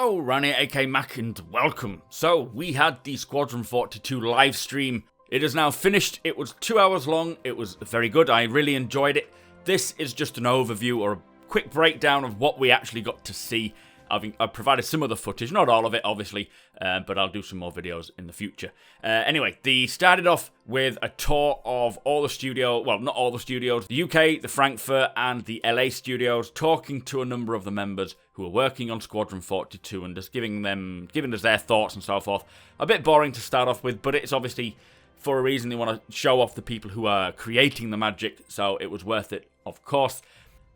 Hello, Ronnie aka Mac, and welcome. So, we had the Squadron 42 live stream. It is now finished. It was 2 hours long. It was very good. I really enjoyed it. This is just an overview or a quick breakdown of what we actually got to see. I've provided some of the footage, not all of it, obviously, but I'll do some more videos in the future. Anyway, they started off with a tour of all the studios, well, not all the studios, the UK, the Frankfurt, and the LA studios, talking to a number of the members who are working on Squadron 42 and just giving us their thoughts and so forth. A bit boring to start off with, but it's obviously for a reason. They want to show off the people who are creating the magic, so it was worth it, of course.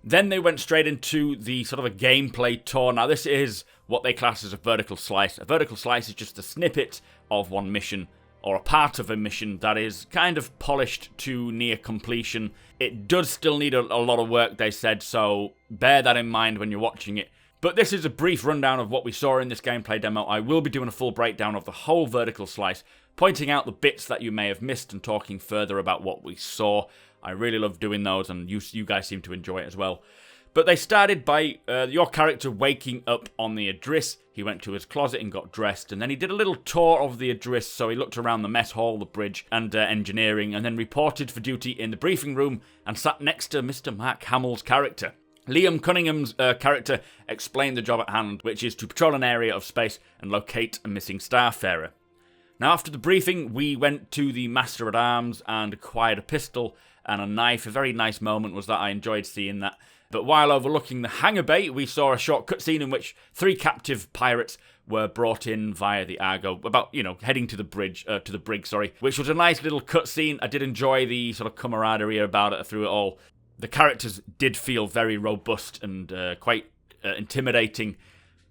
Then they went straight into the sort of a gameplay tour. Now, this is what they class as a vertical slice. A vertical slice is just a snippet of one mission, or a part of a mission that is kind of polished to near completion. It does still need a lot of work, they said, so bear that in mind when you're watching it. But this is a brief rundown of what we saw in this gameplay demo. I will be doing a full breakdown of the whole vertical slice, pointing out the bits that you may have missed and talking further about what we saw. I really love doing those, and you guys seem to enjoy it as well. But they started by your character waking up on the Idris. He went to his closet and got dressed, and then he did a little tour of the Idris, so he looked around the mess hall, the bridge, and engineering, and then reported for duty in the briefing room and sat next to Mr. Mark Hamill's character. Liam Cunningham's character explained the job at hand, which is to patrol an area of space and locate a missing starfarer. Now, after the briefing, we went to the Master-at-Arms and acquired a pistol and a knife. A very nice moment was that. I enjoyed seeing that. But while overlooking the hangar bay, we saw a short cutscene in which 3 captive pirates were brought in via the Argo, heading to the brig, which was a nice little cutscene. I did enjoy the sort of camaraderie about it through it all. The characters did feel very robust and quite intimidating.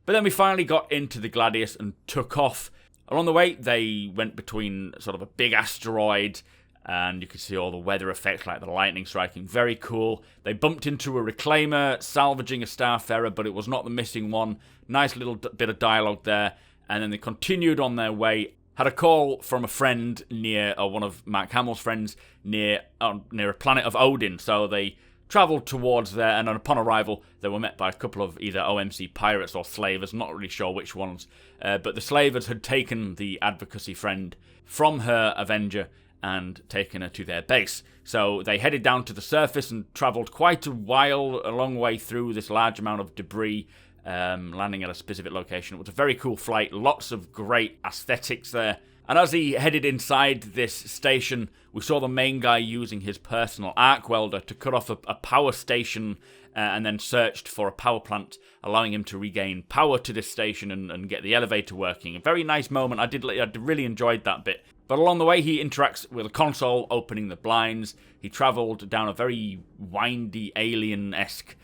But then we finally got into the Gladius and took off. Along the way, they went between sort of a big asteroid, and you could see all the weather effects like the lightning striking. Very cool. They bumped into a reclaimer, salvaging a starfarer, but it was not the missing one. Nice little bit of dialogue there. And then they continued on their way. Had a call from a friend near, or one of Mark Hamill's friends, near a planet of Odin. So they travelled towards there, and upon arrival, they were met by a couple of either OMC pirates or slavers, not really sure which ones. But the slavers had taken the advocacy friend from her Avenger and taken her to their base. So they headed down to the surface and travelled quite a long way through this large amount of debris, landing at a specific location. It was a very cool flight, lots of great aesthetics there. And as he headed inside this station, we saw the main guy using his personal arc welder to cut off a power station and then searched for a power plant, allowing him to regain power to this station and get the elevator working. A very nice moment. I really enjoyed that bit. But along the way, he interacts with a console, opening the blinds. He travelled down a very windy, alien-esque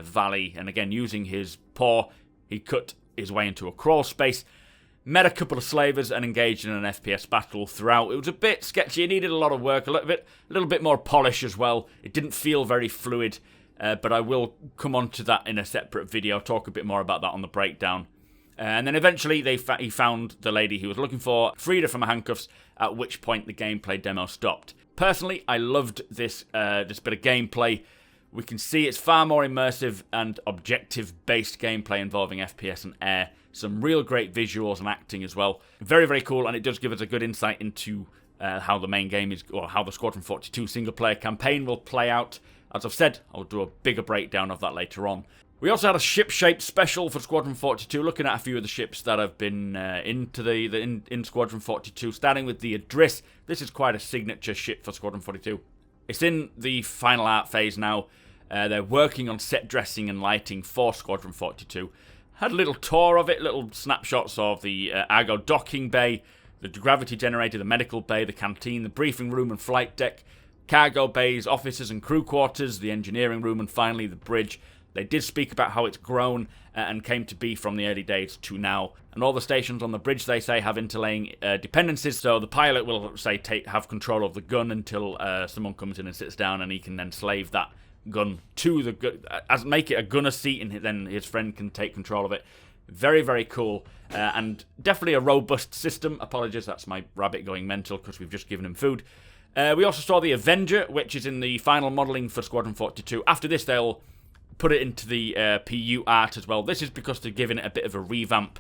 valley, and again, using his paw, he cut his way into a crawl space. Met a couple of slavers and engaged in an FPS battle throughout. It was a bit sketchy. It needed a lot of work, a little bit more polish as well. It didn't feel very fluid, but I will come on to that in a separate video, talk a bit more about that on the breakdown. And then eventually he found the lady he was looking for, freed her from her handcuffs, at which point the gameplay demo stopped. Personally, I loved this bit of gameplay. We can see it's far more immersive and objective-based gameplay involving FPS and air. Some real great visuals and acting as well. Very, very cool, and it does give us a good insight into how the main game is, or how the Squadron 42 single-player campaign will play out. As I've said, I'll do a bigger breakdown of that later on. We also had a ship-shaped special for Squadron 42, looking at a few of the ships that have been in Squadron 42, starting with the Idris. This is quite a signature ship for Squadron 42. It's in the final art phase now. They're working on set dressing and lighting for Squadron 42. Had a little tour of it, little snapshots of the Argo docking bay, the gravity generator, the medical bay, the canteen, the briefing room and flight deck, cargo bays, officers and crew quarters, the engineering room, and finally the bridge. They did speak about how it's grown and came to be from the early days to now. And all the stations on the bridge, they say, have interlaying dependencies. So the pilot will, say, have control of the gun until someone comes in and sits down, and he can then slave that gun to the gun, make it a gunner seat, and then his friend can take control of it. Very, very cool. And definitely a robust system. Apologies, that's my rabbit going mental because we've just given him food. We also saw the Avenger, which is in the final modelling for Squadron 42. After this, they'll put it into the PU art as well. This is because they're giving it a bit of a revamp.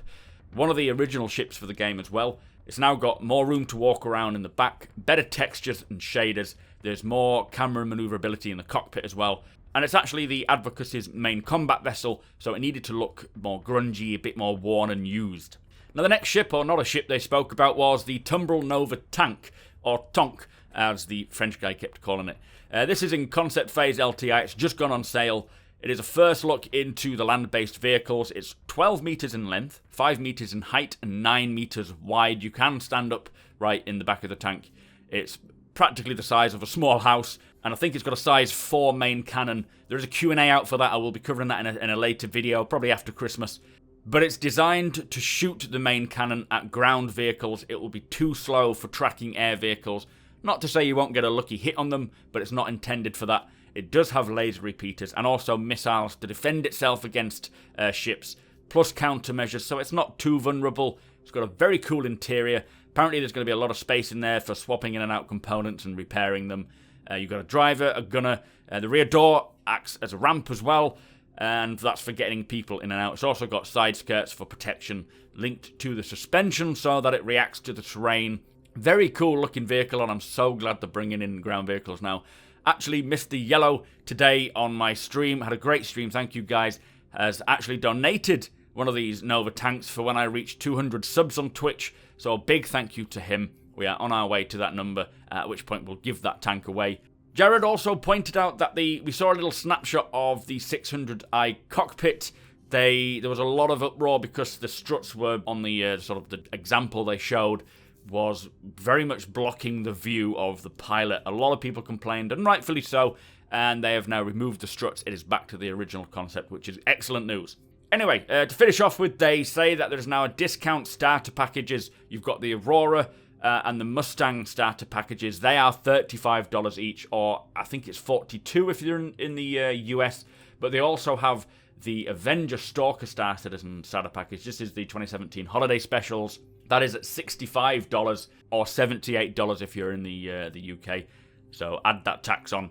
One of the original ships for the game as well. It's now got more room to walk around in the back, better textures and shaders. There's more camera maneuverability in the cockpit as well. And it's actually the Advocacy's main combat vessel, so it needed to look more grungy, a bit more worn and used. Now the next ship, or not a ship they spoke about, was the Tumbrel Nova Tank, or Tonk, as the French guy kept calling it. This is in concept phase LTI, it's just gone on sale. It is a first look into the land-based vehicles. It's 12 meters in length, 5 meters in height, and 9 meters wide. You can stand up right in the back of the tank. It's practically the size of a small house, and I think it's got a size 4 main cannon. There is a Q&A out for that. I will be covering that in a later video, probably after Christmas. But it's designed to shoot the main cannon at ground vehicles. It will be too slow for tracking air vehicles. Not to say you won't get a lucky hit on them, but it's not intended for that. It does have laser repeaters and also missiles to defend itself against ships, plus countermeasures, so it's not too vulnerable. It's got a very cool interior. Apparently there's going to be a lot of space in there for swapping in and out components and repairing them. You've got a driver, a gunner. The rear door acts as a ramp as well, and that's for getting people in and out. It's also got side skirts for protection linked to the suspension so that it reacts to the terrain. Very cool looking vehicle, and I'm so glad they're bringing in ground vehicles now. Actually, Mr. Yellow today on my stream, had a great stream, thank you guys, has actually donated one of these Nova tanks for when I reach 200 subs on Twitch, so a big thank you to him. We are on our way to that number, at which point we'll give that tank away. Jared also pointed out that we saw a little snapshot of the 600i cockpit. There was a lot of uproar because the struts were on the sort of the example they showed was very much blocking the view of the pilot. A lot of people complained, and rightfully so, and they have now removed the struts. It is back to the original concept, which is excellent news. Anyway, to finish off with, they say that there's now a discount starter packages. You've got the Aurora and the Mustang starter packages. They are $35 each, or I think it's $42 if you're in the US, but they also have the Avenger Stalker starter package. This is the 2017 holiday specials. That is at $65 or $78 if you're in the UK. So add that tax on.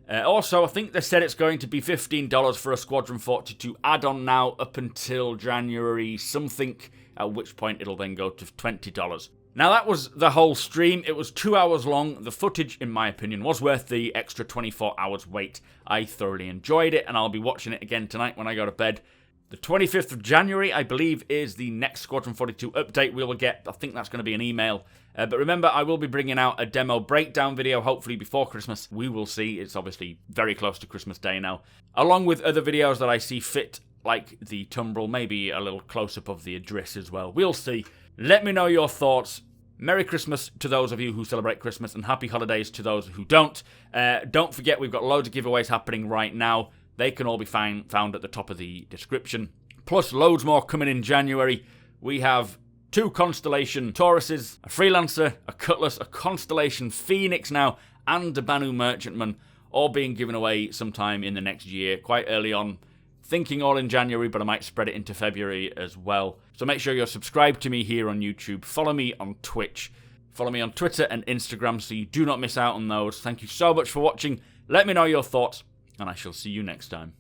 Also, I think they said it's going to be $15 for a Squadron 42 add-on now up until January something, at which point it'll then go to $20. Now that was the whole stream. It was 2 hours long. The footage, in my opinion, was worth the extra 24 hours wait. I thoroughly enjoyed it, and I'll be watching it again tonight when I go to bed. The 25th of January, I believe, is the next Squadron 42 update we will get. I think that's going to be an email. But remember, I will be bringing out a demo breakdown video, hopefully before Christmas. We will see. It's obviously very close to Christmas Day now. Along with other videos that I see fit, like the Tumbrel, maybe a little close-up of the Idris as well. We'll see. Let me know your thoughts. Merry Christmas to those of you who celebrate Christmas, and happy holidays to those who don't. Don't forget, we've got loads of giveaways happening right now. They can all be found at the top of the description. Plus, loads more coming in January. We have 2 Constellation Tauruses, a Freelancer, a Cutlass, a Constellation Phoenix now, and a Banu Merchantman, all being given away sometime in the next year, quite early on. Thinking all in January, but I might spread it into February as well. So make sure you're subscribed to me here on YouTube. Follow me on Twitch. Follow me on Twitter and Instagram so you do not miss out on those. Thank you so much for watching. Let me know your thoughts, and I shall see you next time.